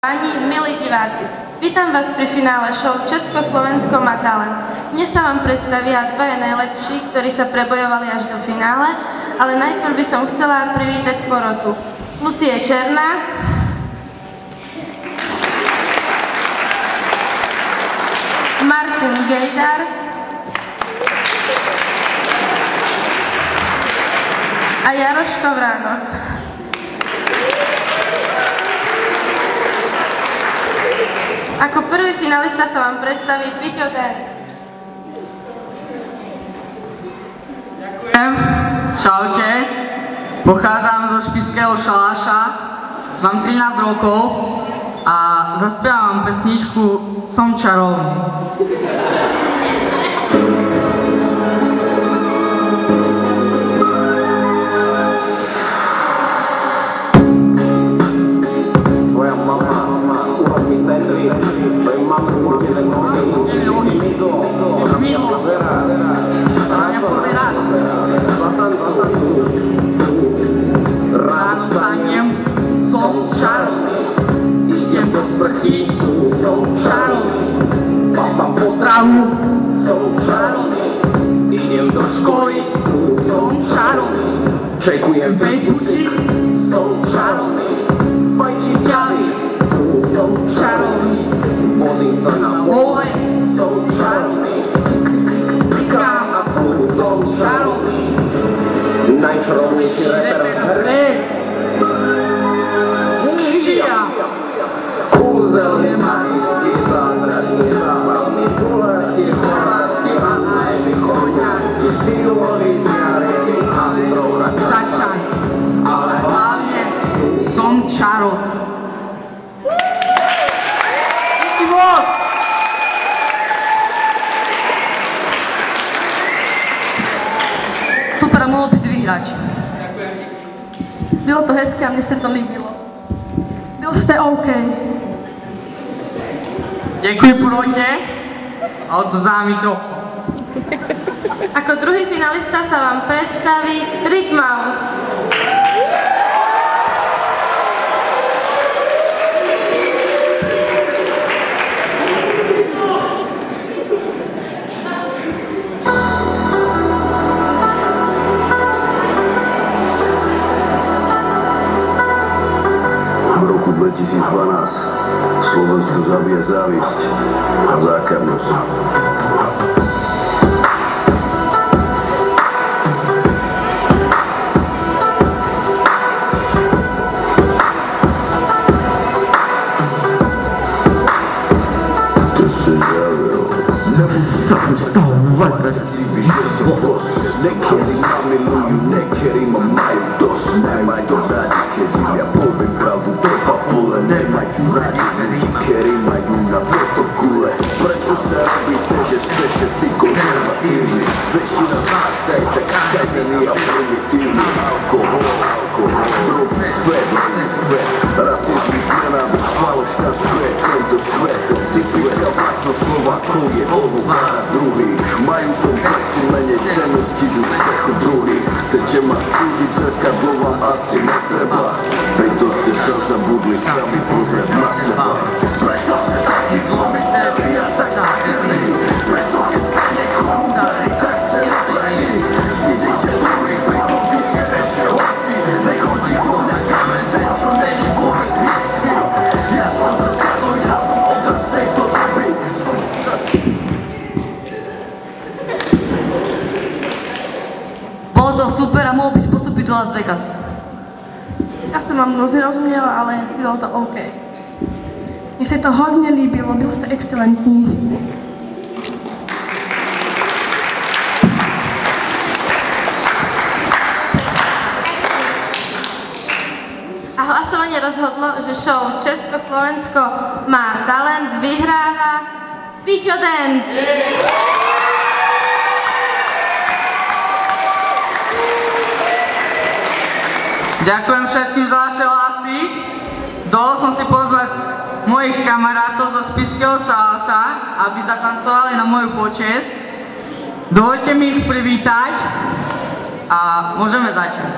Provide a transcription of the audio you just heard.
Páni, milí diváci, vítam vás pri finále show Československo má talent. Dnes sa vám predstavia dvaja najlepší, ktorí sa prebojovali až do finále, ale najprv by som chcela privítať porotu Lucie Černá, Martin Gejdar a Jaroš Kovránok. Ako prvý finalista sa vám predstaví Piťo Dent. Ďakujem, čaute. Pochádzam zo Spišského Šaláša, mám 13 rokov a zaspievam pesničku Som čarovný. Ráno vstanem, som čarovný, idem do sprchy, som čarovný, papám potravu, som čarovný, idem do školy, som čarovný, čekujem Facebooky, som čarovný, fajčím ťavy, som čarovný, vozím sa na vole, som čarovný, cikám a furt som čarovný. Najčarovnejší reper Šia! Kúzelne, magické, zázračné, zábavné, bulharské, chorvátske a aj východňarské, štýlový, žiarivý a trocha čačaj. Ale hlavne som čarovný. Super, mohlo by si vyhrať. Ďakujem. Bylo to hezké a mne sa to líbilo. Byl ste OK. Ďakujem pôrodne a odovzdám mikrofón. Ako druhý finalista sa vám predstaví Rick Mouse. V roku 2012 Slovensku zabije závisť a zákernosť. To se javilo. Nemusí sa predstavovať. Víš, že som boss. Niekedy ma milujú, niekedy ma majú dosť. Nemajú radi, keď ja poviem pravdu do papule. Nemajú radi, niekedy majú na protokole. Prečo sa robíte, že ste všetci konzervatívni? Väčšina z nás je tak skazený a primitívny. Alkohol, drogy, fed, rasizmus, nenávisť, faloška, svet, tento svet. Typická vlastnosť Slovákov je ohovárať druhých. Majú komplexy, menej cennosti z úspechu druhých. Chcete ma súdiť, zrkadlo vám asi netreba. Preto ste sa zabudli sami pozrieť na seba. Prečo ste takí zlomyselní a tak zákerní? Prečo keď sa niekomu darí, tak ste neplení? Súdite druhých, pritom vy ste ešte horší. Nechodí po mňa kamen, ten čo není vôbec niečný. Ja som zrkadlo, ja som odraz tejto doby. Bolo to super a mohol by si postúpiť do Las Vegas. Ja som vám moc nerozumiela, ale bylo to OK. Mně se to hodně líbilo, byl jste excelentní. A hlasovanie rozhodlo, že show Československo má talent vyhráva Piťo Dent. Ďakujem všetkým za vaše hlasy. Dovolil som si pozvať mojich kamarátov zo Spišského Šaláša, aby zatancovali na moju počesť. Dovoľte mi ich privítať a môžeme začať.